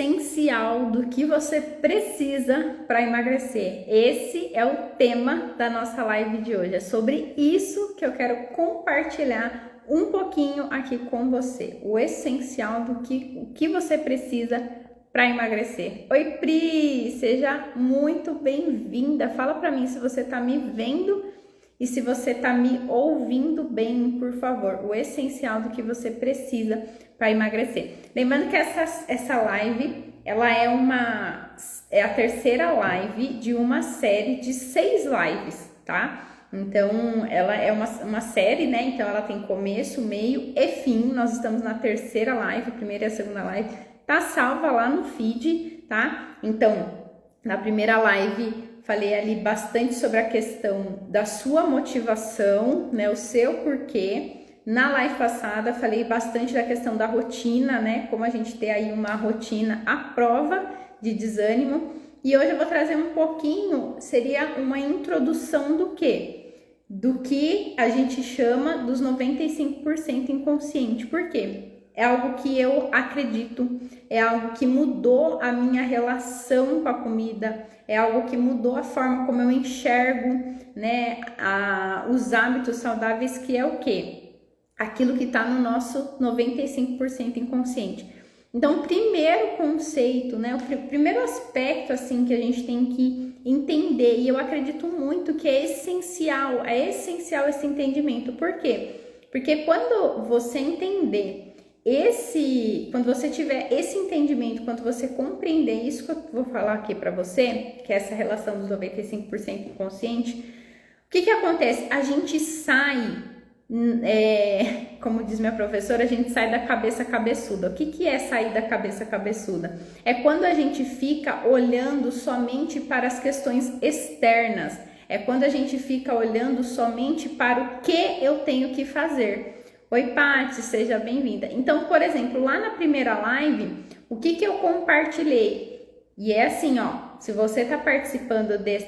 essencial do que você precisa para emagrecer. Esse é o tema da nossa live de hoje. É sobre isso que eu quero compartilhar um pouquinho aqui com você. O essencial do que você precisa para emagrecer. Oi, Pri! Seja muito bem-vinda. Fala para mim se você está me vendo e se você está me ouvindo bem, por favor. O essencial do que você precisa para emagrecer. Lembrando que essa live, ela é a terceira live de uma série de 6 lives, tá? Então, ela é uma série, né? Então, ela tem começo, meio e fim. Nós estamos na terceira live, a primeira e a segunda live. Tá salva lá no feed, tá? Então, na primeira live, falei ali bastante sobre a questão da sua motivação, né? O seu porquê. Na live passada, falei bastante da questão da rotina, né? Como a gente tem aí uma rotina à prova de desânimo. E hoje eu vou trazer um pouquinho, seria uma introdução do quê? Do que a gente chama dos 95% inconsciente. Por quê? É algo que eu acredito, é algo que mudou a minha relação com a comida, é algo que mudou a forma como eu enxergo, né, os hábitos saudáveis, que é o quê? Aquilo que está no nosso 95% inconsciente. Então, o primeiro conceito, né, o primeiro aspecto assim que a gente tem que entender, e eu acredito muito que é essencial esse entendimento. Por quê? Porque quando você entender quando você tiver esse entendimento, quando você compreender isso que eu vou falar aqui para você, que é essa relação dos 95% inconsciente, o que acontece? A gente sai, como diz minha professora, a gente sai da cabeça cabeçuda. O que é sair da cabeça cabeçuda? É quando a gente fica olhando somente para as questões externas, é quando a gente fica olhando somente para o que eu tenho que fazer. Oi, Paty, seja bem-vinda. Então, por exemplo, lá na primeira live, o que eu compartilhei? E é assim, ó, se você tá participando desse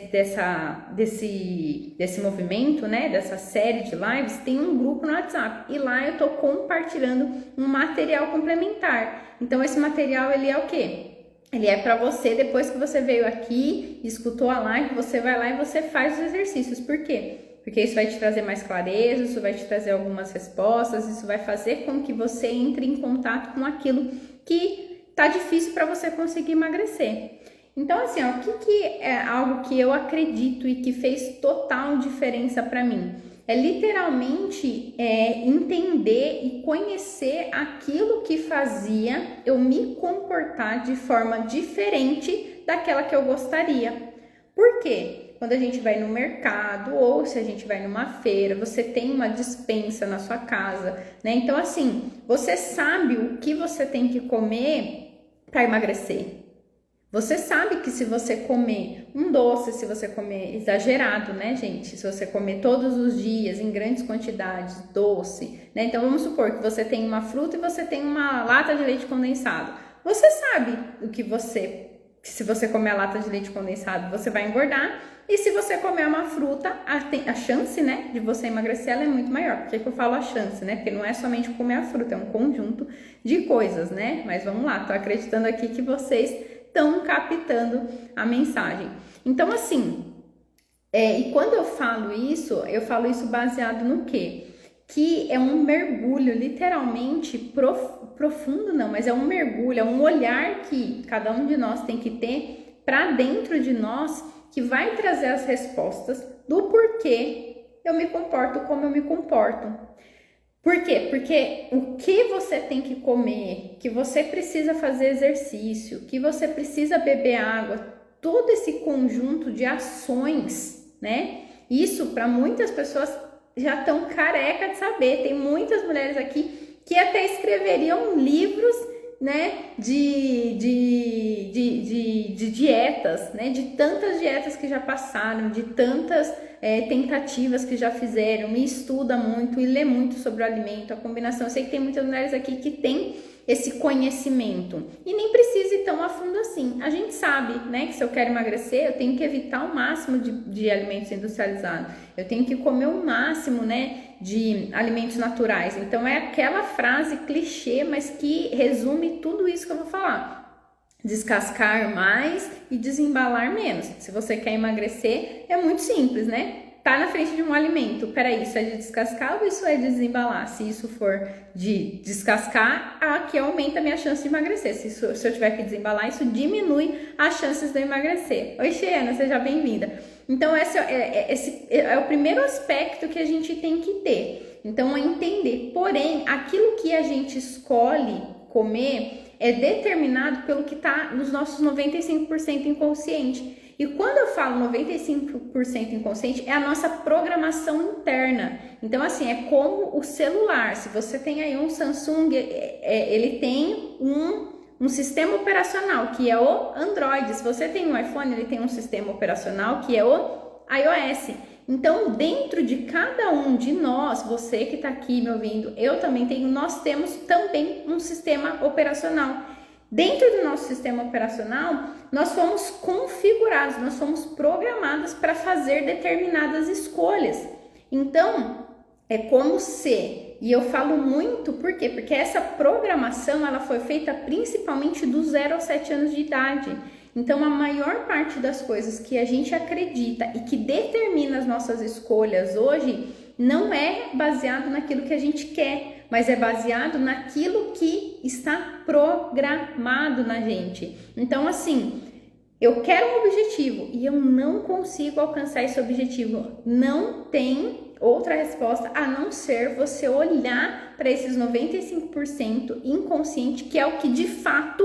movimento, né, dessa série de lives, tem um grupo no WhatsApp. E lá eu tô compartilhando um material complementar. Então, esse material, ele é o quê? Ele é para você, depois que você veio aqui, escutou a live, você vai lá e você faz os exercícios. Por quê? Porque isso vai te trazer mais clareza, isso vai te trazer algumas respostas, isso vai fazer com que você entre em contato com aquilo que tá difícil para você conseguir emagrecer. Então, assim, ó, o que é algo que eu acredito e que fez total diferença para mim? É literalmente entender e conhecer aquilo que fazia eu me comportar de forma diferente daquela que eu gostaria. Por quê? Quando a gente vai no mercado ou se a gente vai numa feira, você tem uma despensa na sua casa, né? Então, assim, você sabe o que você tem que comer para emagrecer. Você sabe que se você comer um doce, se você comer exagerado, né, gente? Se você comer todos os dias, em grandes quantidades, doce, né? Então, vamos supor que você tem uma fruta e você tem uma lata de leite condensado. Você sabe que se você comer a lata de leite condensado, você vai engordar. E se você comer uma fruta, a chance, né, de você emagrecer, ela é muito maior. Por que eu falo a chance, né? Porque não é somente comer a fruta, é um conjunto de coisas, né? Mas vamos lá, tô acreditando aqui que vocês estão captando a mensagem. Então, assim, e quando eu falo isso baseado no quê? Que é um mergulho literalmente profundo, não, mas é um mergulho, é um olhar que cada um de nós tem que ter para dentro de nós, que vai trazer as respostas do porquê eu me comporto como eu me comporto. Por quê? Porque o que você tem que comer, que você precisa fazer exercício, que você precisa beber água, todo esse conjunto de ações, né? Isso para muitas pessoas já estão careca de saber. Tem muitas mulheres aqui que até escreveriam livros, né, de dietas, né, de tantas dietas que já passaram, de tantas tentativas que já fizeram, e estuda muito e lê muito sobre o alimento, a combinação. Eu sei que tem muitas mulheres aqui que têm esse conhecimento e nem precisa ir tão a fundo assim. A gente sabe, né, que se eu quero emagrecer, eu tenho que evitar o máximo de alimentos industrializados, eu tenho que comer o máximo, né, de alimentos naturais. Então é aquela frase clichê, mas que resume tudo isso que eu vou falar. descascar mais e desembalar menos. Se você quer emagrecer, é muito simples, né? Tá na frente de um alimento, peraí, isso é de descascar ou isso é de desembalar? Se isso for de descascar, aqui aumenta a minha chance de emagrecer. Se eu tiver que desembalar, isso diminui as chances de eu emagrecer. Oi, Xena, seja bem-vinda. Então, esse é o primeiro aspecto que a gente tem que ter. Então, é entender. Porém, aquilo que a gente escolhe comer é determinado pelo que está nos nossos 95% inconsciente. E quando eu falo 95% inconsciente, é a nossa programação interna. Então, assim, é como o celular. Se você tem aí um Samsung, ele tem um sistema operacional, que é o Android. Se você tem um iPhone, ele tem um sistema operacional, que é o iOS. Então, dentro de cada um de nós, você que está aqui me ouvindo, eu também tenho, nós temos também um sistema operacional. Dentro do nosso sistema operacional, nós fomos configurados, nós fomos programados para fazer determinadas escolhas. Então, é como se, e eu falo muito, por quê? Porque essa programação, ela foi feita principalmente do 0 aos 7 anos de idade. Então, a maior parte das coisas que a gente acredita e que determina as nossas escolhas hoje, não é baseado naquilo que a gente quer, mas é baseado naquilo que está programado na gente. Então, assim, eu quero um objetivo e eu não consigo alcançar esse objetivo. Não tem outra resposta a não ser você olhar para esses 95% inconsciente, que é o que de fato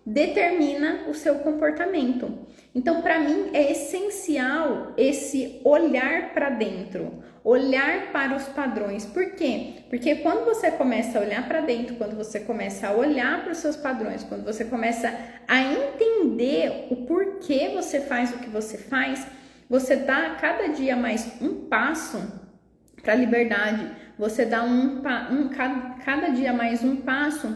determina o seu comportamento. Então, para mim, é essencial esse olhar para dentro, olhar para os padrões. Por quê? Porque quando você começa a olhar para dentro, quando você começa a olhar para os seus padrões, quando você começa a entender o porquê você faz o que você faz, você dá cada dia mais um passo para a liberdade, você dá cada dia mais um passo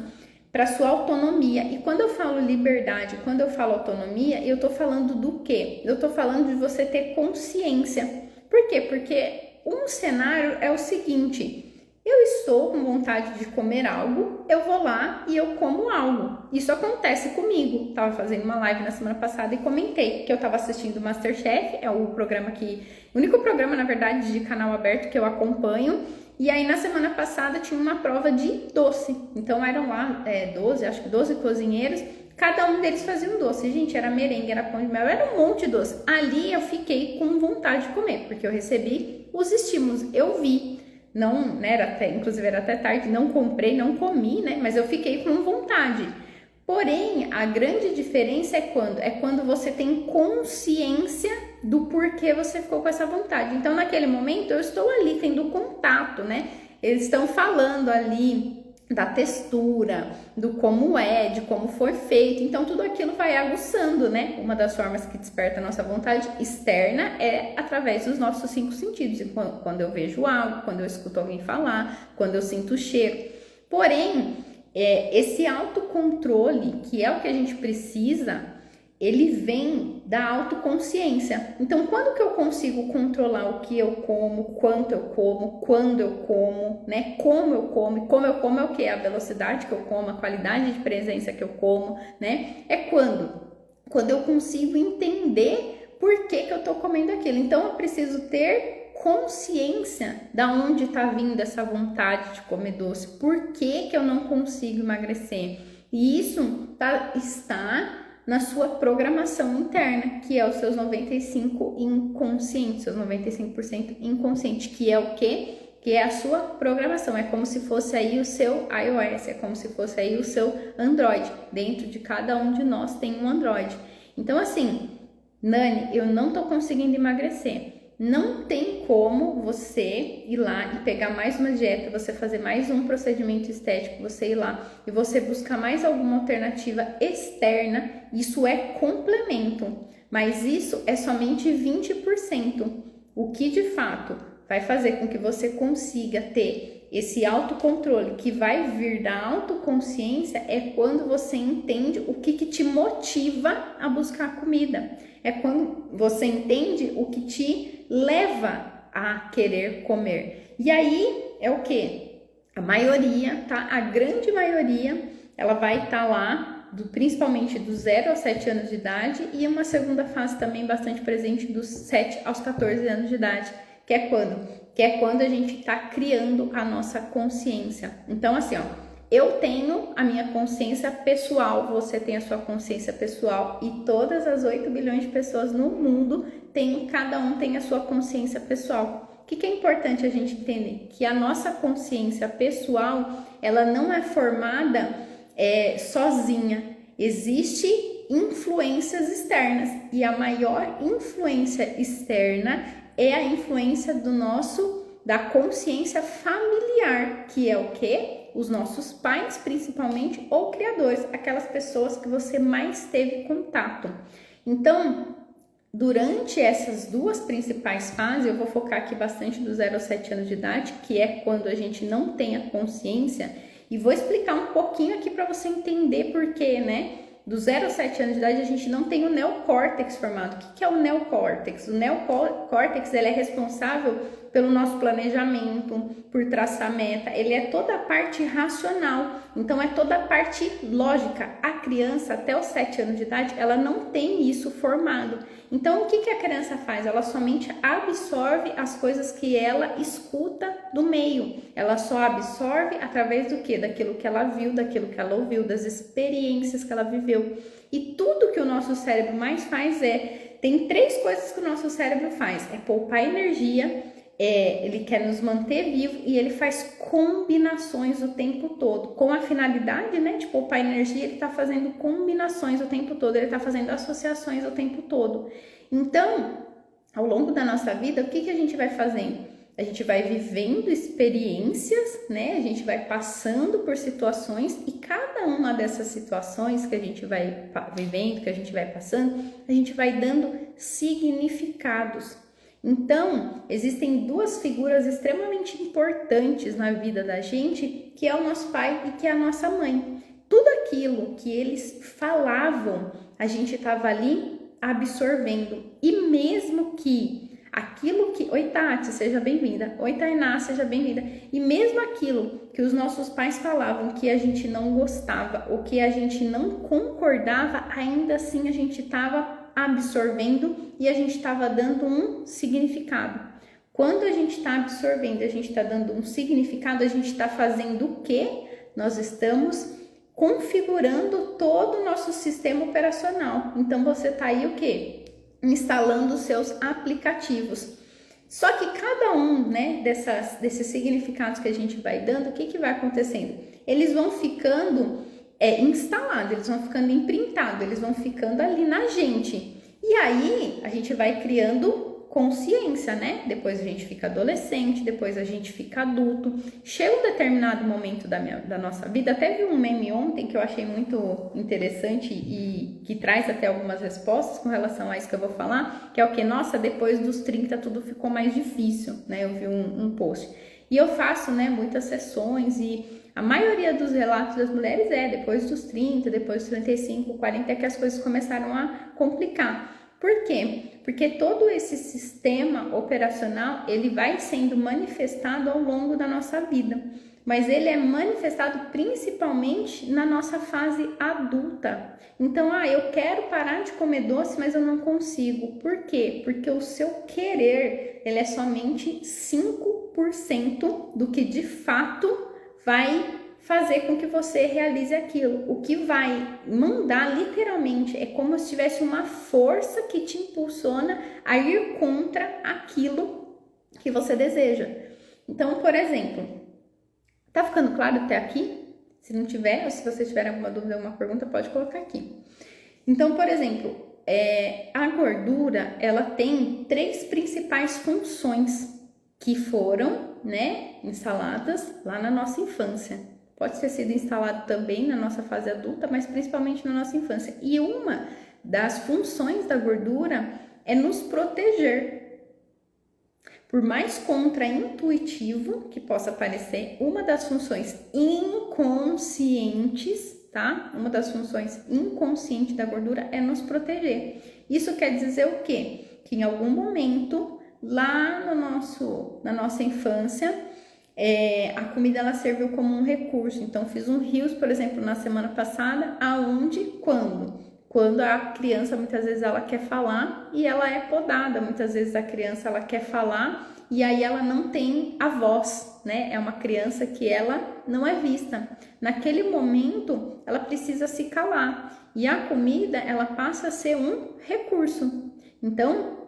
para sua autonomia. E quando eu falo liberdade, quando eu falo autonomia, eu tô falando do quê? Eu tô falando de você ter consciência. Por quê? Porque um cenário é o seguinte: eu estou com vontade de comer algo, eu vou lá e eu como algo. Isso acontece comigo. Tava fazendo uma live na semana passada e comentei que eu tava assistindo MasterChef, é o único programa, na verdade, de canal aberto que eu acompanho. E aí, na semana passada, tinha uma prova de doce. Então, eram lá 12 cozinheiros. Cada um deles fazia um doce. Gente, era merengue, era pão de mel, era um monte de doce. Ali, eu fiquei com vontade de comer, porque eu recebi os estímulos. Eu vi. Não, né, inclusive era até tarde, não comprei, não comi, né? Mas eu fiquei com vontade. Porém, a grande diferença é quando você tem consciência do porquê você ficou com essa vontade. Então, naquele momento, eu estou ali tendo contato, né? Eles estão falando ali da textura, do como é, de como foi feito. Então, tudo aquilo vai aguçando, né? Uma das formas que desperta a nossa vontade externa é através dos nossos 5 sentidos. Quando eu vejo algo, quando eu escuto alguém falar, quando eu sinto o cheiro. Porém, esse autocontrole, que é o que a gente precisa, ele vem da autoconsciência. Então, quando que eu consigo controlar o que eu como, quanto eu como, quando eu como, né? Como eu como é o que? A velocidade que eu como, a qualidade de presença que eu como, né? É quando eu consigo entender por que eu tô comendo aquilo. Então, eu preciso ter consciência da onde está vindo essa vontade de comer doce, por que eu não consigo emagrecer. E isso está na sua programação interna, que é os seus 95% inconsciente, seus 95% inconsciente, que é o quê? Que é a sua programação, é como se fosse aí o seu iOS, é como se fosse aí o seu Android. Dentro de cada um de nós tem um Android. Então, assim, Nani, eu não tô conseguindo emagrecer. Não tem como você ir lá e pegar mais uma dieta, você fazer mais um procedimento estético, você ir lá e você buscar mais alguma alternativa externa. Isso é complemento, mas isso é somente 20%. O que de fato vai fazer com que você consiga ter esse autocontrole que vai vir da autoconsciência é quando você entende o que te motiva a buscar comida. É quando você entende o que te leva a querer comer. E aí é o que? A maioria, tá? A grande maioria ela vai estar lá, principalmente dos 0 aos 7 anos de idade, e uma segunda fase também bastante presente dos 7 aos 14 anos de idade, que é quando? Que é quando a gente está criando a nossa consciência. Então, assim, ó, eu tenho a minha consciência pessoal, você tem a sua consciência pessoal, e todas as 8 bilhões de pessoas no mundo cada um tem a sua consciência pessoal. O que é importante a gente entender? Que a nossa consciência pessoal, ela não é formada sozinha. Existem influências externas, e a maior influência externa é a influência da consciência familiar, que é o quê? Os nossos pais, principalmente, ou criadores, aquelas pessoas que você mais teve contato. Então, durante essas duas principais fases, eu vou focar aqui bastante do 0 aos 7 anos de idade, que é quando a gente não tem a consciência, e vou explicar um pouquinho aqui para você entender por quê, né? Do 0 aos 7 anos de idade, a gente não tem o neocórtex formado. O que é o neocórtex? O neocórtex, ele é responsável pelo nosso planejamento, por traçar meta. Ele é toda a parte racional, então é toda a parte lógica. A criança, até os 7 anos de idade, ela não tem isso formado. Então, o que a criança faz? Ela somente absorve as coisas que ela escuta do meio. Ela só absorve através do quê? Daquilo que ela viu, daquilo que ela ouviu, das experiências que ela viveu. E tudo que o nosso cérebro mais faz tem 3 coisas que o nosso cérebro faz. É poupar energia, ele quer nos manter vivo, e ele faz combinações o tempo todo. Com a finalidade, né, de poupar energia, ele está fazendo combinações o tempo todo, ele está fazendo associações o tempo todo. Então, ao longo da nossa vida, o que a gente vai fazendo? A gente vai vivendo experiências, né? A gente vai passando por situações, e cada uma dessas situações que a gente vai vivendo, que a gente vai passando, a gente vai dando significados. Então, existem 2 figuras extremamente importantes na vida da gente, que é o nosso pai e que é a nossa mãe. Tudo aquilo que eles falavam, a gente estava ali absorvendo. E mesmo que aquilo que... Oi, Tati, seja bem-vinda. Oi, Tainá, seja bem-vinda. E mesmo aquilo que os nossos pais falavam que a gente não gostava ou que a gente não concordava, ainda assim a gente estava absorvendo e a gente estava dando um significado. Quando a gente está absorvendo, a gente está dando um significado, a gente está fazendo o quê? Nós estamos configurando todo o nosso sistema operacional. Então, você está aí o quê? Instalando os seus aplicativos. Só que cada um, né, desses significados que a gente vai dando, o que vai acontecendo? Eles vão ficando instalados, eles vão ficando imprintados, eles vão ficando ali na gente. E aí, a gente vai criando consciência, né? Depois a gente fica adolescente, depois a gente fica adulto. Chega um determinado momento da nossa vida, até vi um meme ontem que eu achei muito interessante e que traz até algumas respostas com relação a isso que eu vou falar, que é o que? Nossa, depois dos 30 tudo ficou mais difícil, né? Eu vi um post. E eu faço, né, muitas sessões, e a maioria dos relatos das mulheres depois dos 30, depois dos 35, 40, é que as coisas começaram a complicar. Por quê? Porque todo esse sistema operacional, ele vai sendo manifestado ao longo da nossa vida, mas ele é manifestado principalmente na nossa fase adulta. Então, eu quero parar de comer doce, mas eu não consigo. Por quê? Porque o seu querer, ele é somente 5% do que de fato vai fazer com que você realize aquilo. O que vai mandar literalmente é como se tivesse uma força que te impulsiona a ir contra aquilo que você deseja. Então, por exemplo, tá ficando claro até aqui? Se não tiver, ou se você tiver alguma dúvida, alguma pergunta, pode colocar aqui. Então, por exemplo, a gordura, ela tem 3 principais funções que foram, né, instaladas lá na nossa infância. Pode ter sido instalado também na nossa fase adulta, mas principalmente na nossa infância. E uma das funções da gordura é nos proteger. Por mais contraintuitivo que possa parecer, uma das funções inconscientes, tá? Uma das funções inconscientes da gordura é nos proteger. Isso quer dizer o quê? Que em algum momento, lá na nossa infância, a comida ela serviu como um recurso. Então, fiz um rios, por exemplo, na semana passada, aonde, quando a criança muitas vezes ela quer falar e ela é podada, muitas vezes a criança ela quer falar e aí ela não tem a voz, né? É uma criança que ela não é vista. Naquele momento, ela precisa se calar e a comida ela passa a ser um recurso. Então,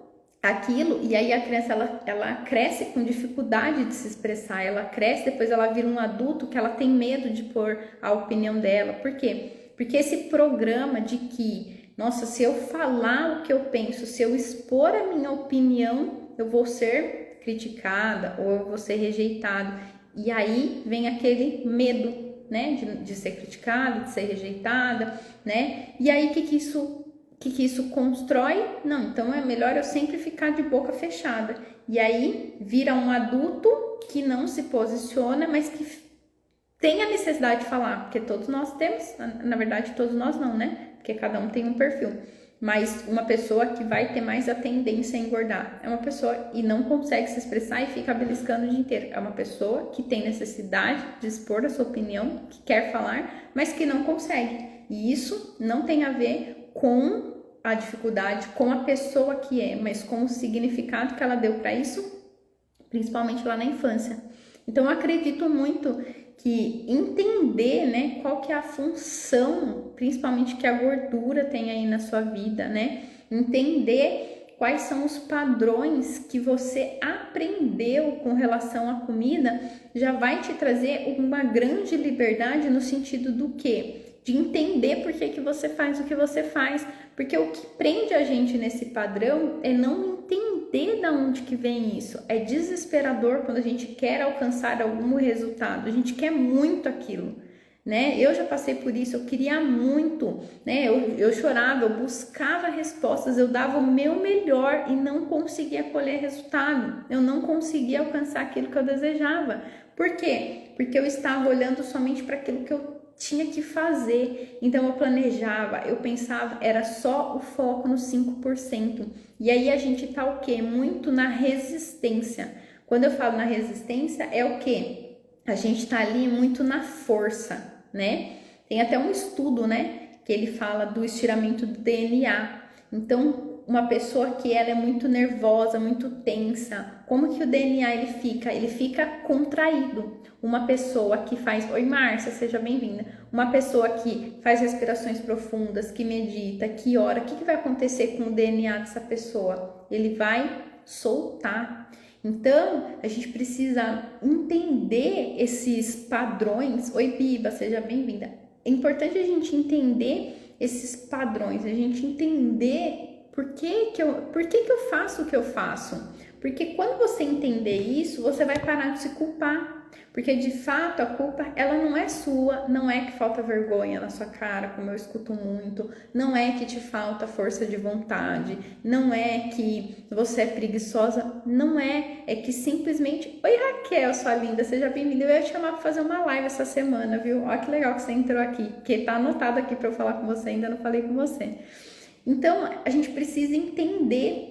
aquilo, e aí a criança ela cresce com dificuldade de se expressar, ela cresce, depois ela vira um adulto que ela tem medo de pôr a opinião dela. Por quê? Porque esse programa de que, nossa, se eu falar o que eu penso, se eu expor a minha opinião, eu vou ser criticada ou eu vou ser rejeitado. E aí vem aquele medo, né, de ser criticada, de ser rejeitada, né? E aí o que isso constrói? Não, então é melhor eu sempre ficar de boca fechada. E aí vira um adulto que não se posiciona, mas que tem a necessidade de falar, porque todos nós temos, na verdade todos nós não, né? Porque cada um tem um perfil. Mas uma pessoa que vai ter mais a tendência a engordar é uma pessoa e não consegue se expressar e fica beliscando o dia inteiro. É uma pessoa que tem necessidade de expor a sua opinião, que quer falar, mas que não consegue. E isso não tem a ver com a dificuldade, com a pessoa que é, mas com o significado que ela deu para isso, principalmente lá na infância. Então, eu acredito muito que entender, né, qual que é a função, principalmente que a gordura tem aí na sua vida, né? Entender quais são os padrões que você aprendeu com relação à comida, já vai te trazer uma grande liberdade no sentido do quê? De entender por que você faz o que você faz, porque o que prende a gente nesse padrão é não entender de onde que vem isso. É desesperador quando a gente quer alcançar algum resultado, a gente quer muito aquilo, né? Eu já passei por isso, eu queria muito, né? Eu chorava, eu buscava respostas, eu dava o meu melhor e não conseguia colher resultado, eu não conseguia alcançar aquilo que eu desejava. Por quê? Porque eu estava olhando somente para aquilo que eu tinha que fazer, então eu planejava, eu pensava, era só o foco no 5%, e aí a gente tá o quê? Muito na resistência. Quando eu falo na resistência, é o quê? A gente tá ali muito na força, né? Tem até um estudo, né, que ele fala do estiramento do DNA. Então, uma pessoa que ela é muito nervosa, muito tensa, como que o DNA ele fica? Ele fica contraído. Uma pessoa que faz... Oi, Márcia, seja bem-vinda. Uma pessoa que faz respirações profundas, que medita, que ora, o que vai acontecer com o DNA dessa pessoa? Ele vai soltar. Então, a gente precisa entender esses padrões. Oi, Biba, seja bem-vinda. É importante a gente entender esses padrões, a gente entender por que eu faço o que eu faço. Porque quando você entender isso, você vai parar de se culpar. Porque de fato a culpa, ela não é sua, não é que falta vergonha na sua cara, como eu escuto muito, não é que te falta força de vontade, não é que você é preguiçosa, não é, é que simplesmente... Oi, Raquel, sua linda, seja bem-vinda. Eu ia te chamar para fazer uma live essa semana, viu? Olha que legal que você entrou aqui, porque tá anotado aqui para eu falar com você, ainda não falei com você. Então, a gente precisa entender.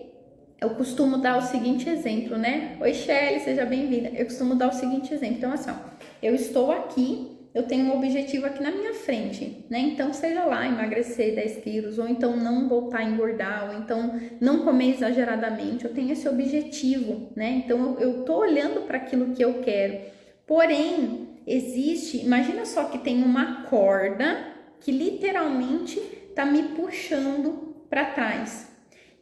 Eu costumo dar o seguinte exemplo, né? Oi, Shelly, seja bem-vinda. Eu costumo dar o seguinte exemplo. Então, assim, ó, eu estou aqui, eu tenho um objetivo aqui na minha frente, né? Então, seja lá, emagrecer 10 quilos, ou então não voltar a engordar, ou então não comer exageradamente. Eu tenho esse objetivo, né? Então, eu tô olhando para aquilo que eu quero. Porém, existe... Imagina só que tem uma corda que literalmente tá me puxando para trás.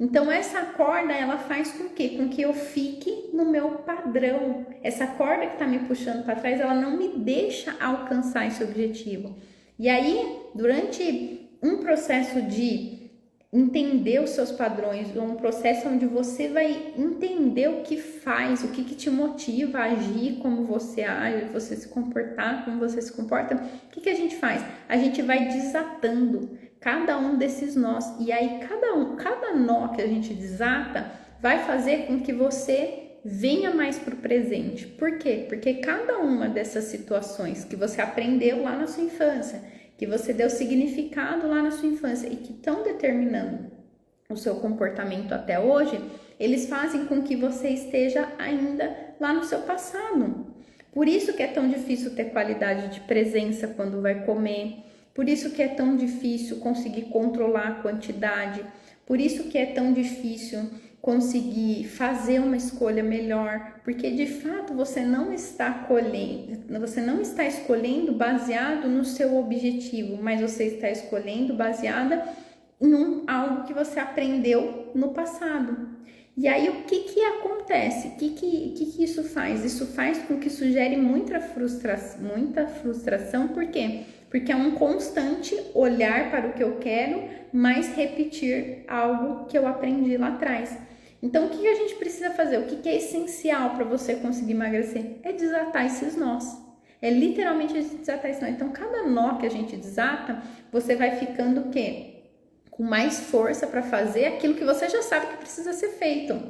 Então, essa corda, ela faz com que? Com que eu fique no meu padrão. Essa corda que está me puxando para trás, ela não me deixa alcançar esse objetivo. E aí, durante um processo de entender os seus padrões, um processo onde você vai entender o que faz, o que te motiva a agir como você age, você se comportar como você se comporta, o que a gente faz? A gente vai desatando cada um desses nós, e aí cada nó que a gente desata vai fazer com que você venha mais para o presente. Por quê? Porque cada uma dessas situações que você aprendeu lá na sua infância, que você deu significado lá na sua infância e que estão determinando o seu comportamento até hoje, eles fazem com que você esteja ainda lá no seu passado. Por isso que é tão difícil ter qualidade de presença quando vai comer. Por isso que é tão difícil conseguir controlar a quantidade. Por isso que é tão difícil conseguir fazer uma escolha melhor, porque de fato você não está escolhendo baseado no seu objetivo, mas você está escolhendo baseada em algo que você aprendeu no passado. E aí o que acontece? O que isso faz? Isso faz com que isso gere muita frustração, por quê? Porque é um constante olhar para o que eu quero, mas repetir algo que eu aprendi lá atrás. Então, o que a gente precisa fazer? O que é essencial para você conseguir emagrecer? É desatar esses nós. É literalmente desatar esses nós. Então, cada nó que a gente desata, você vai ficando o quê? Com mais força para fazer aquilo que você já sabe que precisa ser feito.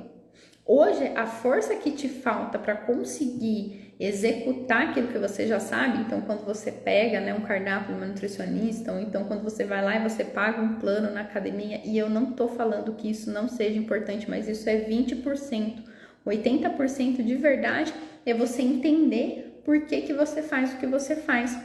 Hoje, a força que te falta para conseguir executar aquilo que você já sabe, então quando você pega, né, um cardápio de uma nutricionista, ou então quando você vai lá e você paga um plano na academia, e eu não estou falando que isso não seja importante, mas isso é 20%, 80% de verdade é você entender por que você faz o que você faz.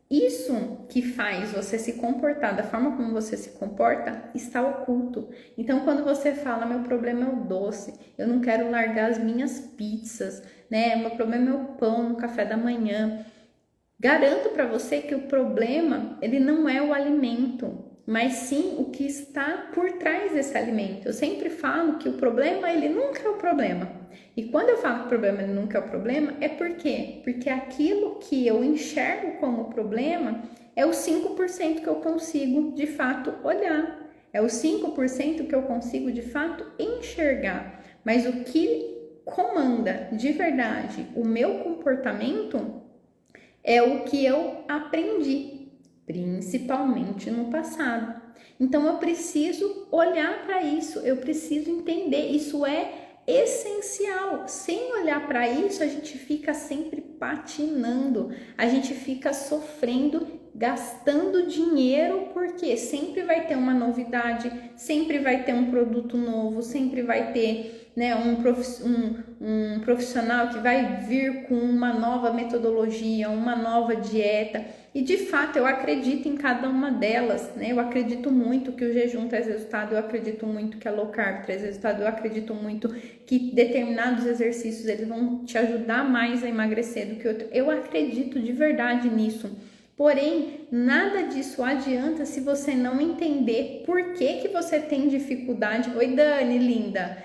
Isso que faz você se comportar da forma como você se comporta está oculto. Então, quando você fala, meu problema é o doce, eu não quero largar as minhas pizzas, né? Meu problema é o pão no café da manhã. Garanto para você que o problema, ele não é o alimento, mas sim o que está por trás desse alimento. Eu sempre falo que o problema, ele nunca é o problema. E quando eu falo que o problema ele nunca é o problema, é por quê? Porque aquilo que eu enxergo como problema é os 5% que eu consigo de fato olhar. É os 5% que eu consigo de fato enxergar. Mas o que comanda de verdade o meu comportamento é o que eu aprendi, principalmente no passado. Então eu preciso olhar para isso, eu preciso entender, isso é essencial. Sem olhar para isso, a gente fica sempre patinando, a gente fica sofrendo, gastando dinheiro, porque sempre vai ter uma novidade, sempre vai ter um produto novo, sempre vai ter, né, um profissional que vai vir com uma nova metodologia, uma nova dieta. E de fato eu acredito em cada uma delas, né? Eu acredito muito que o jejum traz resultado, eu acredito muito que a low carb traz resultado, eu acredito muito que determinados exercícios eles vão te ajudar mais a emagrecer do que outro. Eu acredito de verdade nisso. Porém, nada disso adianta se você não entender por que você tem dificuldade. Oi, Dani, linda!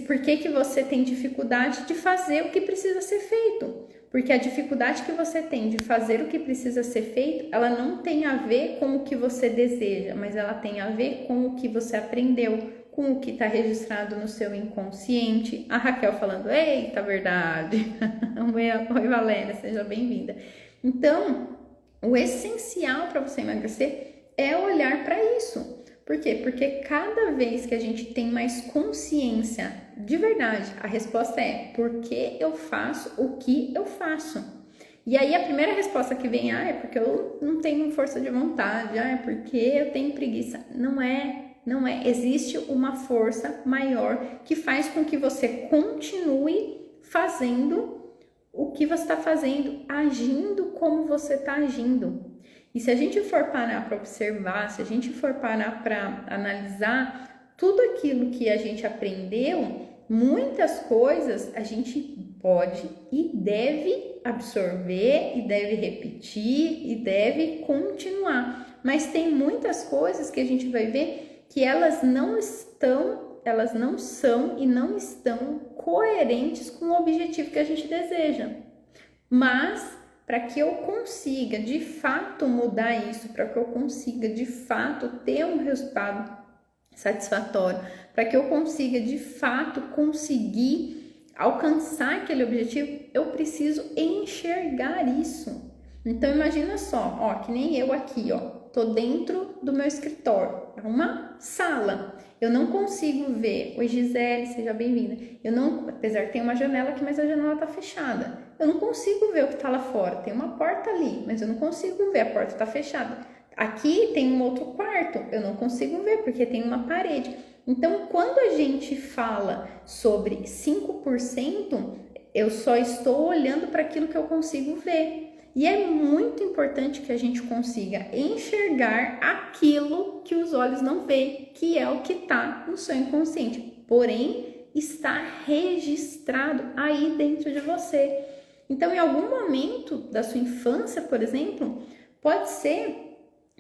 Por que você tem dificuldade de fazer o que precisa ser feito? Porque a dificuldade que você tem de fazer o que precisa ser feito, ela não tem a ver com o que você deseja, mas ela tem a ver com o que você aprendeu, com o que está registrado no seu inconsciente. A Raquel falando, eita, verdade! Oi, Valéria, seja bem-vinda. Então, o essencial para você emagrecer é olhar para isso. Por quê? Porque cada vez que a gente tem mais consciência de verdade, a resposta é por que eu faço o que eu faço? E aí a primeira resposta que vem, é porque eu não tenho força de vontade, é porque eu tenho preguiça. Não é. Existe uma força maior que faz com que você continue fazendo o que você está fazendo, agindo como você está agindo. E se a gente for parar para observar, se a gente for parar para analisar tudo aquilo que a gente aprendeu, muitas coisas a gente pode e deve absorver, e deve repetir, e deve continuar. Mas tem muitas coisas que a gente vai ver que elas não são e não estão coerentes com o objetivo que a gente deseja. Mas para que eu consiga de fato mudar isso, para que eu consiga de fato ter um resultado satisfatório, para que eu consiga de fato conseguir alcançar aquele objetivo, eu preciso enxergar isso. Então imagina só, ó, que nem eu aqui, ó, tô dentro do meu escritório, é uma sala. Eu não consigo ver. Oi, Gisele, seja bem-vinda. Apesar que tem uma janela aqui, mas a janela tá fechada. Eu não consigo ver o que tá lá fora. Tem uma porta ali, mas eu não consigo ver, a porta tá fechada. Aqui tem um outro quarto, eu não consigo ver porque tem uma parede. Então, quando a gente fala sobre 5%, eu só estou olhando para aquilo que eu consigo ver. E é muito importante que a gente consiga enxergar aquilo que os olhos não veem, que é o que está no seu inconsciente. Porém, está registrado aí dentro de você. Então, em algum momento da sua infância, por exemplo, pode ser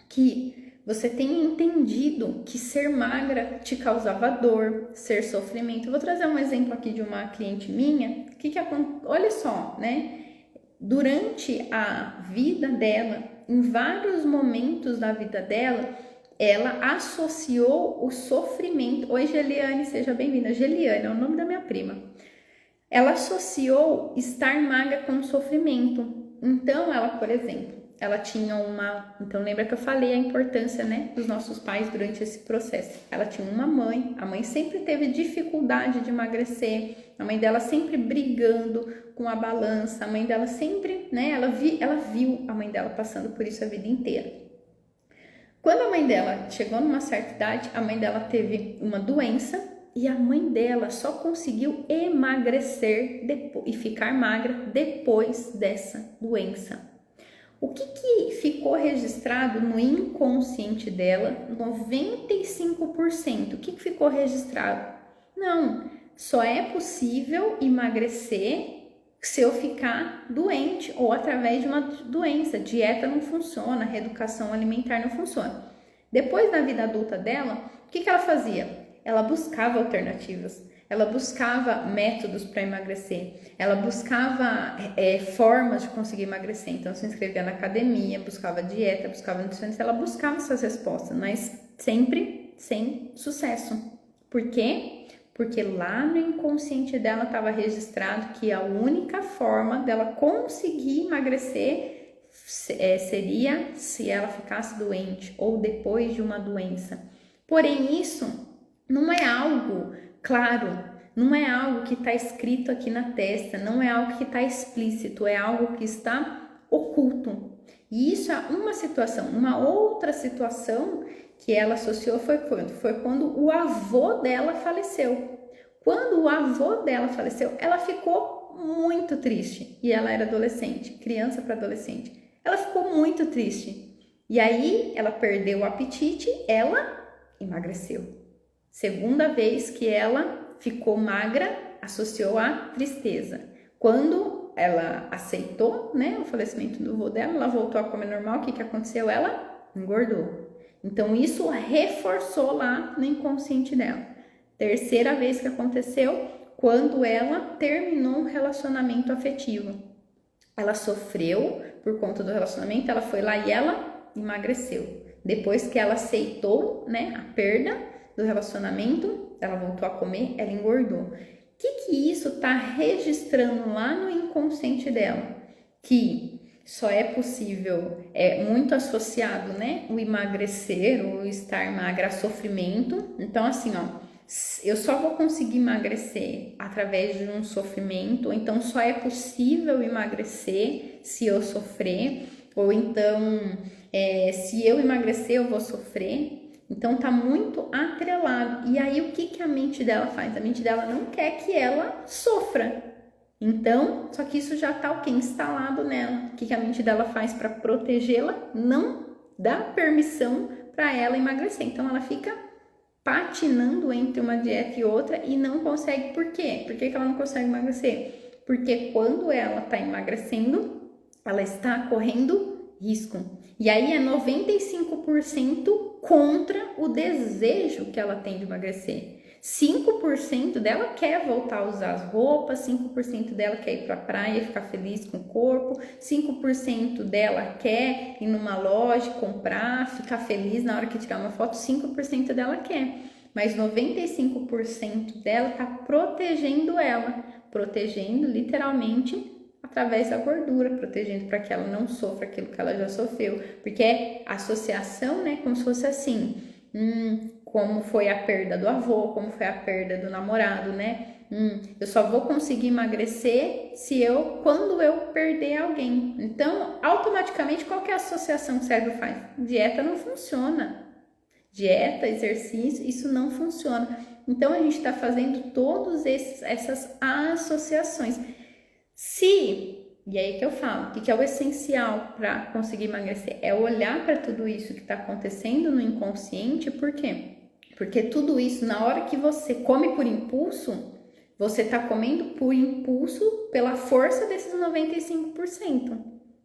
que você tenha entendido que ser magra te causava dor, ser sofrimento. Eu vou trazer um exemplo aqui de uma cliente minha. Olha só, né? Durante a vida dela, em vários momentos da vida dela, ela associou o sofrimento. Oi, Geliane, seja bem-vinda. Geliane é o nome da minha prima. Ela associou estar magra com sofrimento. Então, ela, por exemplo, ela tinha Então, lembra que eu falei a importância, né, dos nossos pais durante esse processo. Ela tinha uma mãe, a mãe sempre teve dificuldade de emagrecer, a mãe dela sempre brigando com a balança, a mãe dela sempre, né, ela viu a mãe dela passando por isso a vida inteira. Quando a mãe dela chegou numa certa idade, a mãe dela teve uma doença e a mãe dela só conseguiu emagrecer e ficar magra depois dessa doença. O que ficou registrado no inconsciente dela? 95%. O que ficou registrado? Não, só é possível emagrecer se eu ficar doente ou através de uma doença. Dieta não funciona, reeducação alimentar não funciona. Depois da vida adulta dela, o que ela fazia? Ela buscava alternativas. Ela buscava métodos para emagrecer, ela buscava formas de conseguir emagrecer. Então, se inscrevia na academia, buscava dieta, buscava nutricionista, ela buscava essas respostas, mas sempre sem sucesso. Por quê? Porque lá no inconsciente dela estava registrado que a única forma dela conseguir emagrecer seria se ela ficasse doente ou depois de uma doença. Porém, isso não é algo claro, não é algo que está escrito aqui na testa, não é algo que está explícito, é algo que está oculto. E isso é uma situação. Uma outra situação que ela associou foi quando? Foi quando o avô dela faleceu. Quando o avô dela faleceu, ela ficou muito triste. E ela era adolescente, criança para adolescente. Ela ficou muito triste. E aí, ela perdeu o apetite, ela emagreceu. Segunda vez que ela ficou magra, associou a tristeza. Quando ela aceitou, né, o falecimento do avô dela, ela voltou a comer normal, o que aconteceu? Ela engordou. Então, isso reforçou lá no inconsciente dela. Terceira vez que aconteceu, quando ela terminou um relacionamento afetivo. Ela sofreu por conta do relacionamento, ela foi lá e ela emagreceu. Depois que ela aceitou, né, a perda do relacionamento, ela voltou a comer, ela engordou. O que isso está registrando lá no inconsciente dela? Que só é possível, é muito associado, né, o emagrecer, o estar magra a sofrimento. Então, assim, ó, eu só vou conseguir emagrecer através de um sofrimento, ou então só é possível emagrecer se eu sofrer, ou então se eu emagrecer eu vou sofrer. Então tá muito atrelado. E aí o que a mente dela faz? A mente dela não quer que ela sofra. Então, só que isso já tá o quê? Instalado nela. O que a mente dela faz para protegê-la? Não dá permissão para ela emagrecer. Então ela fica patinando entre uma dieta e outra e não consegue. Por quê? Por que ela não consegue emagrecer? Porque quando ela tá emagrecendo, ela está correndo risco. E aí é 95% contra o desejo que ela tem de emagrecer. 5% dela quer voltar a usar as roupas, 5% dela quer ir para a praia e ficar feliz com o corpo, 5% dela quer ir numa loja, comprar, ficar feliz na hora que tirar uma foto, 5% dela quer. Mas 95% dela está protegendo ela, protegendo literalmente através da gordura, protegendo para que ela não sofra aquilo que ela já sofreu, porque é associação, né, como se fosse assim, como foi a perda do avô, como foi a perda do namorado, né, eu só vou conseguir emagrecer quando eu perder alguém. Então, automaticamente, qual que é a associação que o cérebro faz? Dieta não funciona, dieta, exercício, isso não funciona. Então, a gente está fazendo todas essas associações. E aí que eu falo, o que é o essencial para conseguir emagrecer? É olhar para tudo isso que está acontecendo no inconsciente, por quê? Porque tudo isso, na hora que você come por impulso, você está comendo por impulso pela força desses 95%.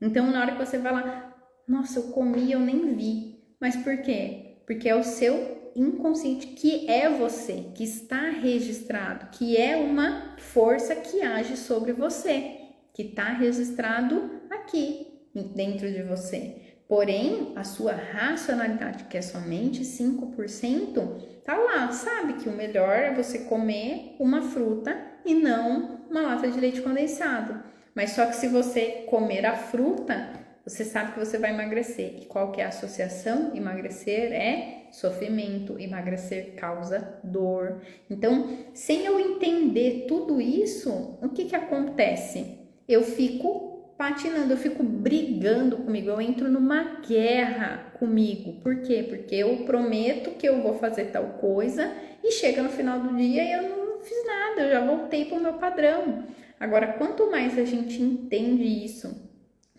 Então, na hora que você vai lá, nossa, eu comi, eu nem vi. Mas por quê? Porque é o seu inconsciente, que é você, que está registrado, que é uma força que age sobre você, que está registrado aqui dentro de você. Porém, a sua racionalidade, que é somente 5%, tá lá. Sabe que o melhor é você comer uma fruta e não uma lata de leite condensado. Mas só que se você comer a fruta, você sabe que você vai emagrecer. E qual que é a associação? Emagrecer é sofrimento, emagrecer causa dor. Então, sem eu entender tudo isso, o que acontece? Eu fico patinando, eu fico brigando comigo, eu entro numa guerra comigo. Por quê? Porque eu prometo que eu vou fazer tal coisa e chega no final do dia e eu não fiz nada, eu já voltei para o meu padrão. Agora, quanto mais a gente entende isso,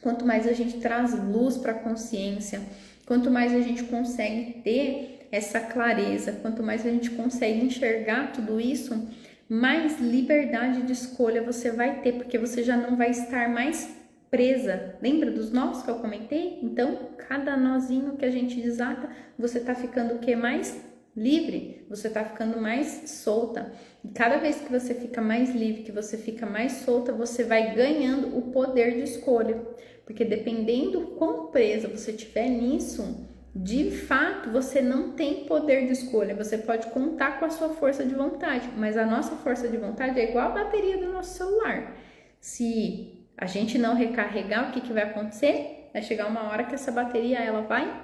quanto mais a gente traz luz para a consciência, quanto mais a gente consegue ter essa clareza, quanto mais a gente consegue enxergar tudo isso, mais liberdade de escolha você vai ter, porque você já não vai estar mais presa. Lembra dos nós que eu comentei? Então, cada nozinho que a gente desata, você tá ficando o que? Mais livre, você tá ficando mais solta. E cada vez que você fica mais livre, que você fica mais solta, você vai ganhando o poder de escolha. Porque dependendo quão presa você estiver nisso, de fato, você não tem poder de escolha. Você pode contar com a sua força de vontade, mas a nossa força de vontade é igual a bateria do nosso celular. Se a gente não recarregar, o que vai acontecer? Vai chegar uma hora que essa bateria ela vai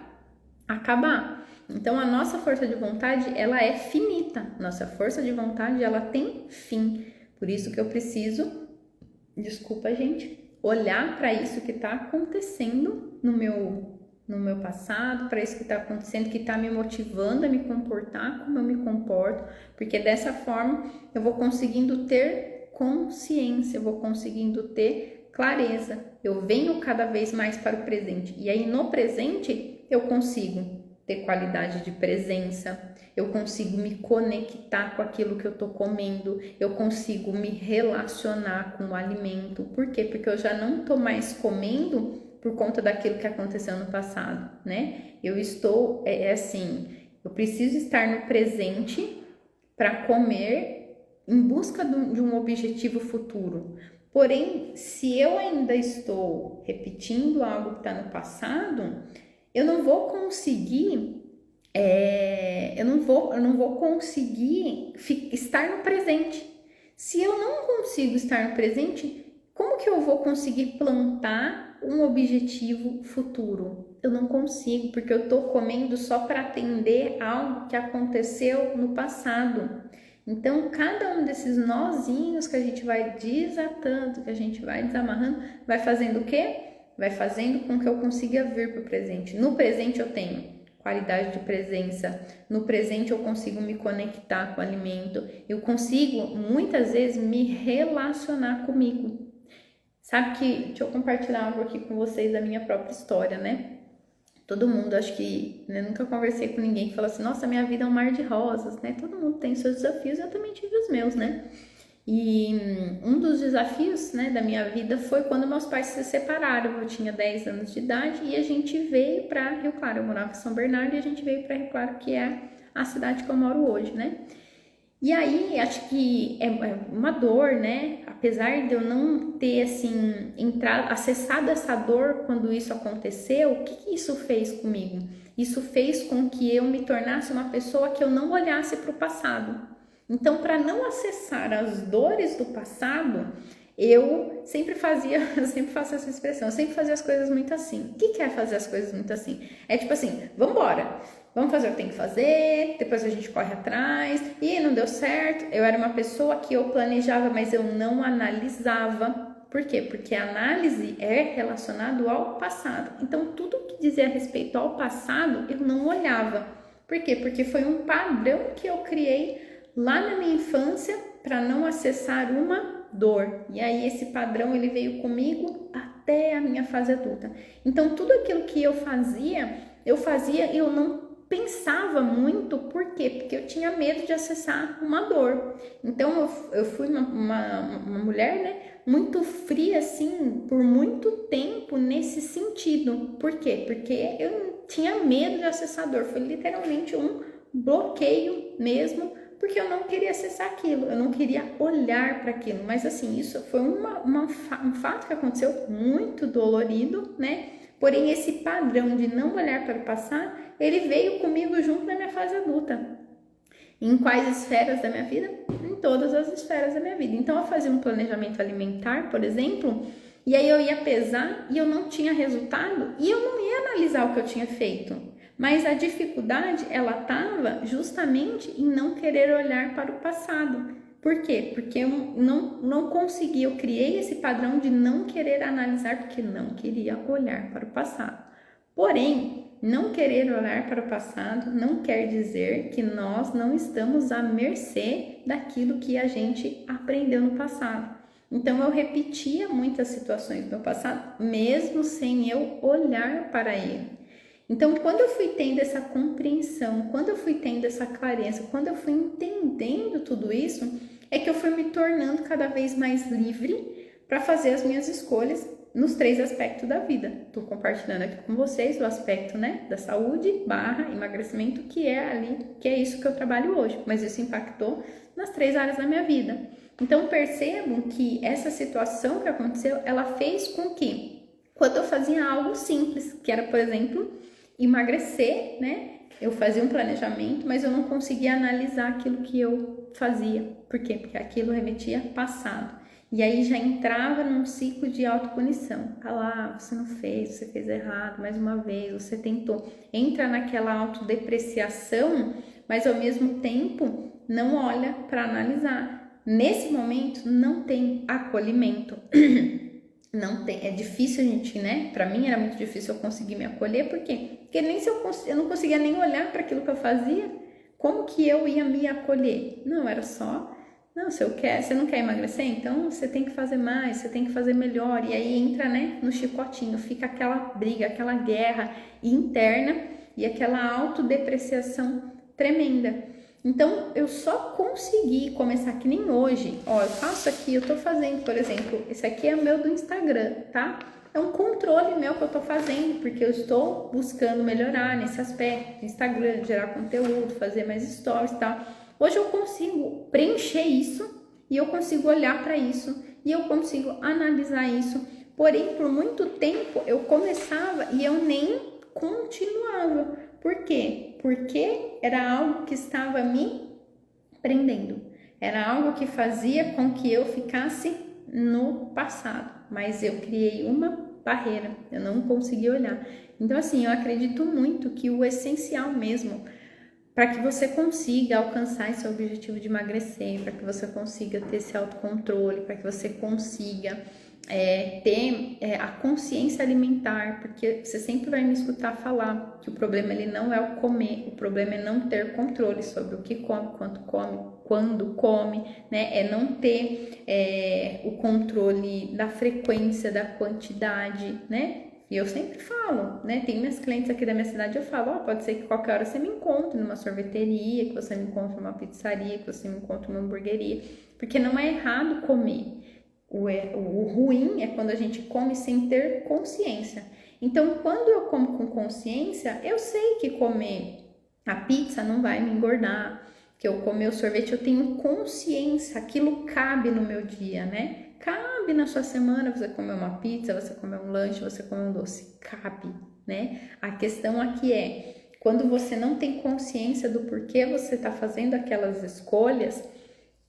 acabar. Então, a nossa força de vontade, ela é finita. Nossa força de vontade, ela tem fim. Por isso que eu preciso, desculpa, gente, olhar para isso que está acontecendo no meu passado, para isso que está acontecendo, que está me motivando a me comportar como eu me comporto, porque dessa forma eu vou conseguindo ter consciência, eu vou conseguindo ter clareza, eu venho cada vez mais para o presente, e aí no presente eu consigo ter qualidade de presença, eu consigo me conectar com aquilo que eu tô comendo, eu consigo me relacionar com o alimento. Por quê? Porque eu já não tô mais comendo por conta daquilo que aconteceu no passado, né? Eu estou, eu preciso estar no presente para comer em busca de um objetivo futuro. Porém, se eu ainda estou repetindo algo que está no passado, eu não vou conseguir, eu não vou conseguir estar no presente. Se eu não consigo estar no presente, como que eu vou conseguir plantar um objetivo futuro? Eu não consigo, porque eu estou comendo só para atender algo que aconteceu no passado. Então, cada um desses nozinhos que a gente vai desatando, que a gente vai desamarrando, vai fazendo o quê? Vai fazendo com que eu consiga vir para o presente. No presente eu tenho qualidade de presença, no presente eu consigo me conectar com o alimento, eu consigo muitas vezes me relacionar comigo. Sabe que, deixa eu compartilhar algo aqui com vocês da minha própria história, né? Todo mundo, acho que, né, nunca conversei com ninguém que fala assim, nossa, minha vida é um mar de rosas, né? Todo mundo tem seus desafios, eu também tive os meus, né? E um dos desafios, né, da minha vida foi quando meus pais se separaram. Eu tinha 10 anos de idade e a gente veio para Rio Claro. Eu morava em São Bernardo e a gente veio para Rio Claro, que é a cidade que eu moro hoje, né? E aí, acho que é uma dor, né? Apesar de eu não ter, assim, acessado essa dor quando isso aconteceu, o que isso fez comigo? Isso fez com que eu me tornasse uma pessoa que eu não olhasse para o passado. Então, para não acessar as dores do passado, eu sempre faço essa expressão, eu sempre fazia as coisas muito assim. O que é fazer as coisas muito assim? É tipo assim, vamos embora. Vamos fazer o que tem que fazer, depois a gente corre atrás, e não deu certo. Eu era uma pessoa que eu planejava, mas eu não analisava. Por quê? Porque a análise é relacionado ao passado. Então, tudo que dizia respeito ao passado, eu não olhava. Por quê? Porque foi um padrão que eu criei lá na minha infância para não acessar uma dor. E aí esse padrão ele veio comigo até a minha fase adulta. Então tudo aquilo que eu fazia e eu não pensava muito. Por quê? Porque eu tinha medo de acessar uma dor. Então eu fui uma mulher, né, muito fria assim por muito tempo nesse sentido. Por quê? Porque eu tinha medo de acessar a dor. Foi literalmente um bloqueio mesmo, porque eu não queria acessar aquilo, eu não queria olhar para aquilo. Mas assim, isso foi um fato que aconteceu muito dolorido, né? Porém, esse padrão de não olhar para o passado, ele veio comigo junto na minha fase adulta. Em quais esferas da minha vida? Em todas as esferas da minha vida. Então, eu fazia um planejamento alimentar, por exemplo, e aí eu ia pesar e eu não tinha resultado e eu não ia analisar o que eu tinha feito. Mas a dificuldade, ela estava justamente em não querer olhar para o passado. Por quê? Porque eu não consegui, eu criei esse padrão de não querer analisar, porque não queria olhar para o passado. Porém, não querer olhar para o passado não quer dizer que nós não estamos à mercê daquilo que a gente aprendeu no passado. Então, eu repetia muitas situações do meu passado, mesmo sem eu olhar para ele. Então, quando eu fui tendo essa compreensão, quando eu fui tendo essa clareza, quando eu fui entendendo tudo isso, é que eu fui me tornando cada vez mais livre para fazer as minhas escolhas nos 3 aspectos da vida. Estou compartilhando aqui com vocês o aspecto, né, da saúde / emagrecimento, que é isso que eu trabalho hoje, mas isso impactou nas 3 áreas da minha vida. Então, percebam que essa situação que aconteceu, ela fez com que, quando eu fazia algo simples, que era, por exemplo, emagrecer, né? Eu fazia um planejamento, mas eu não conseguia analisar aquilo que eu fazia. Por quê? Porque aquilo remetia passado. E aí já entrava num ciclo de autopunição. Ah lá, você não fez, você fez errado, mais uma vez, você tentou. Entra naquela autodepreciação, mas ao mesmo tempo não olha para analisar. Nesse momento não tem acolhimento. Não tem, é difícil a gente, né? Para mim era muito difícil eu conseguir me acolher, por quê? Porque nem se eu não conseguia nem olhar para aquilo que eu fazia, como que eu ia me acolher? Não, era só, não, você não quer emagrecer, então você tem que fazer mais, você tem que fazer melhor, e aí entra, né, no chicotinho, fica aquela briga, aquela guerra interna e aquela autodepreciação tremenda. Então, eu só consegui começar que nem hoje. Ó, eu faço aqui, eu tô fazendo, por exemplo, esse aqui é o meu do Instagram, tá? É um controle meu que eu tô fazendo, porque eu estou buscando melhorar nesse aspecto, Instagram, gerar conteúdo, fazer mais stories e tal. Hoje eu consigo preencher isso e eu consigo olhar para isso e eu consigo analisar isso. Porém, por muito tempo eu começava e eu nem continuava. Por quê? Porque era algo que estava me prendendo. Era algo que fazia com que eu ficasse no passado. Mas eu criei uma barreira. Eu não conseguia olhar. Então, assim, eu acredito muito que o essencial mesmo para que você consiga alcançar esse objetivo de emagrecer, para que você consiga ter esse autocontrole, para que você consiga ter a consciência alimentar, porque você sempre vai me escutar falar que o problema ele não é o comer, o problema é não ter controle sobre o que come, quanto come, quando come, né? É não ter o controle da frequência, da quantidade, né? E eu sempre falo, né? Tem minhas clientes aqui da minha cidade, eu falo, pode ser que qualquer hora você me encontre numa sorveteria, que você me encontre numa pizzaria, que você me encontre numa hamburgueria, porque não é errado comer. O ruim é quando a gente come sem ter consciência. Então, quando eu como com consciência, eu sei que comer a pizza não vai me engordar, que eu comer o sorvete, eu tenho consciência, aquilo cabe no meu dia, né? Cabe na sua semana você comer uma pizza, você comer um lanche, você comer um doce, cabe, né? A questão aqui é, quando você não tem consciência do porquê você está fazendo aquelas escolhas,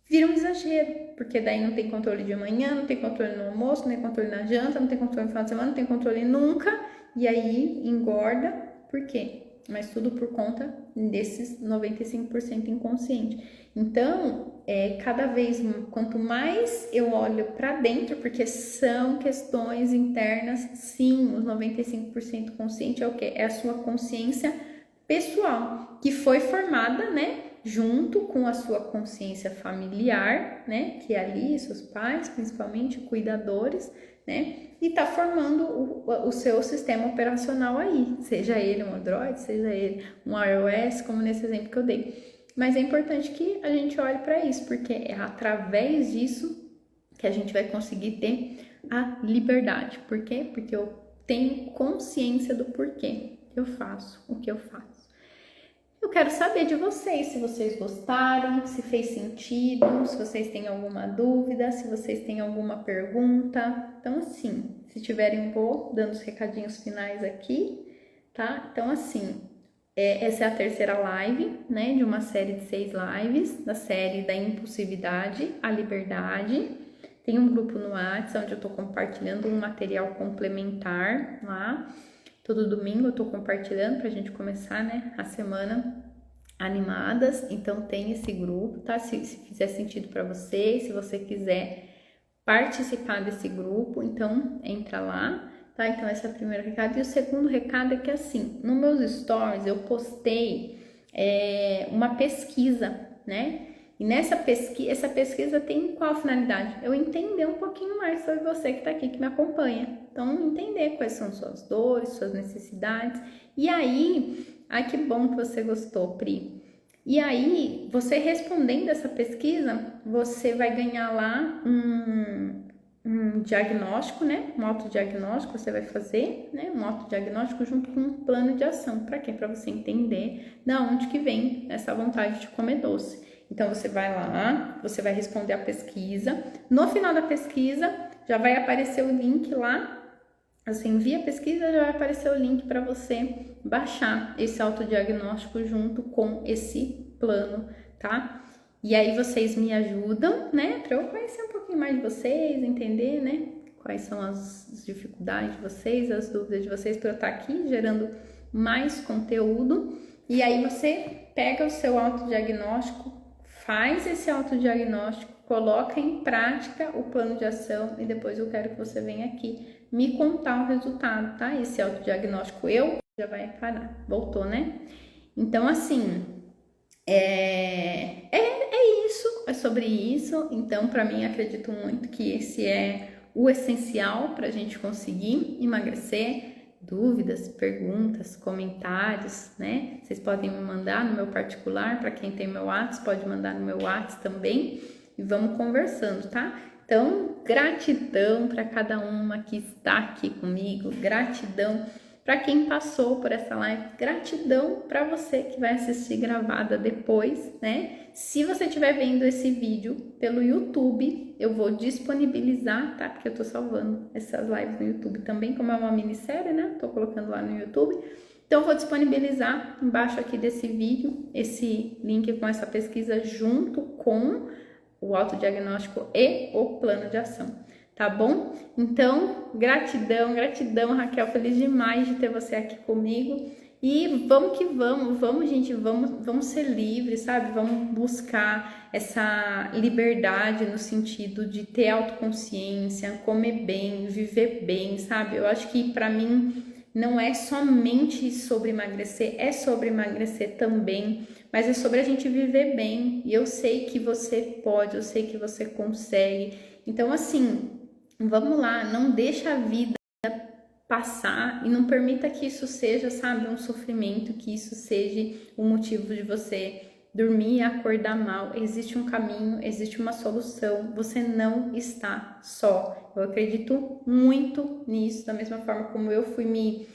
vira um exagero, porque daí não tem controle de manhã, não tem controle no almoço, não tem controle na janta, não tem controle no final de semana, não tem controle nunca, e aí engorda, por quê? Mas tudo por conta desses 95% inconsciente. Então, cada vez, quanto mais eu olho para dentro, porque são questões internas, sim, os 95% consciente é o quê? É a sua consciência pessoal, que foi formada, né, Junto com a sua consciência familiar, né? Que é ali, seus pais, principalmente, cuidadores, né? E tá formando o seu sistema operacional aí, seja ele um Android, seja ele um iOS, como nesse exemplo que eu dei. Mas é importante que a gente olhe para isso, porque é através disso que a gente vai conseguir ter a liberdade. Por quê? Porque eu tenho consciência do porquê eu faço o que eu faço. Eu quero saber de vocês, se vocês gostaram, se fez sentido, se vocês têm alguma dúvida, se vocês têm alguma pergunta. Então, assim, se tiverem, vou dando os recadinhos finais aqui, tá? Então, assim, essa é a terceira live, né, de uma série de 6 lives, da série da impulsividade à liberdade. Tem um grupo no WhatsApp onde eu tô compartilhando um material complementar lá. Todo domingo eu tô compartilhando pra gente começar, né, a semana animadas. Então tem esse grupo, tá? Se fizer sentido para você, se você quiser participar desse grupo, então entra lá, tá? Então esse é o primeiro recado. E o segundo recado é que assim, nos meus stories eu postei uma pesquisa, né? E nessa pesquisa, essa pesquisa tem qual finalidade? Eu entender um pouquinho mais sobre você que está aqui, que me acompanha. Então, entender quais são suas dores, suas necessidades. E aí, ai que bom que você gostou, Pri. E aí, você respondendo essa pesquisa, você vai ganhar lá um diagnóstico, né? Um autodiagnóstico você vai fazer, né? Um autodiagnóstico junto com um plano de ação. Para quê? Para você entender da onde que vem essa vontade de comer doce. Então, você vai lá, você vai responder a pesquisa. No final da pesquisa, já vai aparecer o link lá. Você envia a pesquisa, já vai aparecer o link para você baixar esse autodiagnóstico junto com esse plano, tá? E aí, vocês me ajudam, né? Para eu conhecer um pouquinho mais de vocês, entender, né? Quais são as dificuldades de vocês, as dúvidas de vocês, para eu estar aqui gerando mais conteúdo. E aí, você pega o seu autodiagnóstico, faz esse autodiagnóstico, coloca em prática o plano de ação e depois eu quero que você venha aqui me contar o resultado, tá? Esse autodiagnóstico já vai parar. Voltou, né? Então, assim, é isso, é sobre isso. Então, para mim, acredito muito que esse é o essencial para a gente conseguir emagrecer. Dúvidas, perguntas, comentários, né? Vocês podem me mandar no meu particular, para quem tem meu WhatsApp, pode mandar no meu WhatsApp também e vamos conversando, tá? Então, gratidão para cada uma que está aqui comigo, gratidão para quem passou por essa live, gratidão para você que vai assistir gravada depois, né? Se você estiver vendo esse vídeo pelo YouTube, eu vou disponibilizar, tá? Porque eu tô salvando essas lives no YouTube também, como é uma minissérie, né? Tô colocando lá no YouTube. Então, eu vou disponibilizar embaixo aqui desse vídeo, esse link com essa pesquisa junto com o autodiagnóstico e o plano de ação. Tá bom? Então, gratidão, gratidão, Raquel, feliz demais de ter você aqui comigo. E vamos que vamos, gente, vamos ser livres, sabe? Vamos buscar essa liberdade no sentido de ter autoconsciência, comer bem, viver bem, sabe? Eu acho que para mim não é somente sobre emagrecer, é sobre emagrecer também, mas é sobre a gente viver bem. E eu sei que você pode, eu sei que você consegue. Então, assim, vamos lá, não deixa a vida passar e não permita que isso seja, sabe, um sofrimento, que isso seja o motivo de você dormir e acordar mal. Existe um caminho, existe uma solução, você não está só. Eu acredito muito nisso, da mesma forma como eu fui me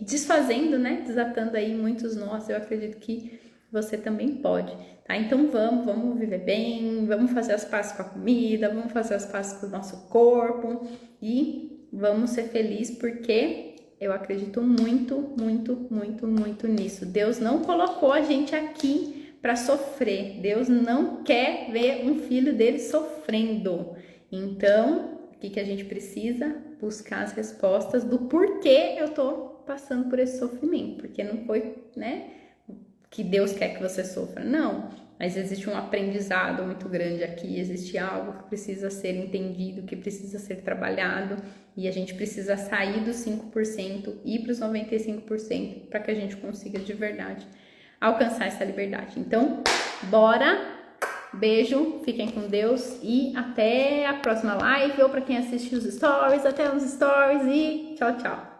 desfazendo, né, desatando aí muitos nós, eu acredito que você também pode, tá? Então vamos viver bem, vamos fazer as pazes com a comida, vamos fazer as pazes com o nosso corpo e vamos ser felizes, porque eu acredito muito, muito, muito, muito nisso. Deus não colocou a gente aqui para sofrer. Deus não quer ver um filho dele sofrendo. Então, o que a gente precisa? Buscar as respostas do porquê eu tô passando por esse sofrimento. Porque não foi, né, que Deus quer que você sofra. Não. Mas existe um aprendizado muito grande aqui, existe algo que precisa ser entendido, que precisa ser trabalhado, e a gente precisa sair dos 5% e ir para os 95% para que a gente consiga de verdade alcançar essa liberdade. Então, bora! Beijo, fiquem com Deus e até a próxima live, ou para quem assiste os stories, até os stories e tchau, tchau!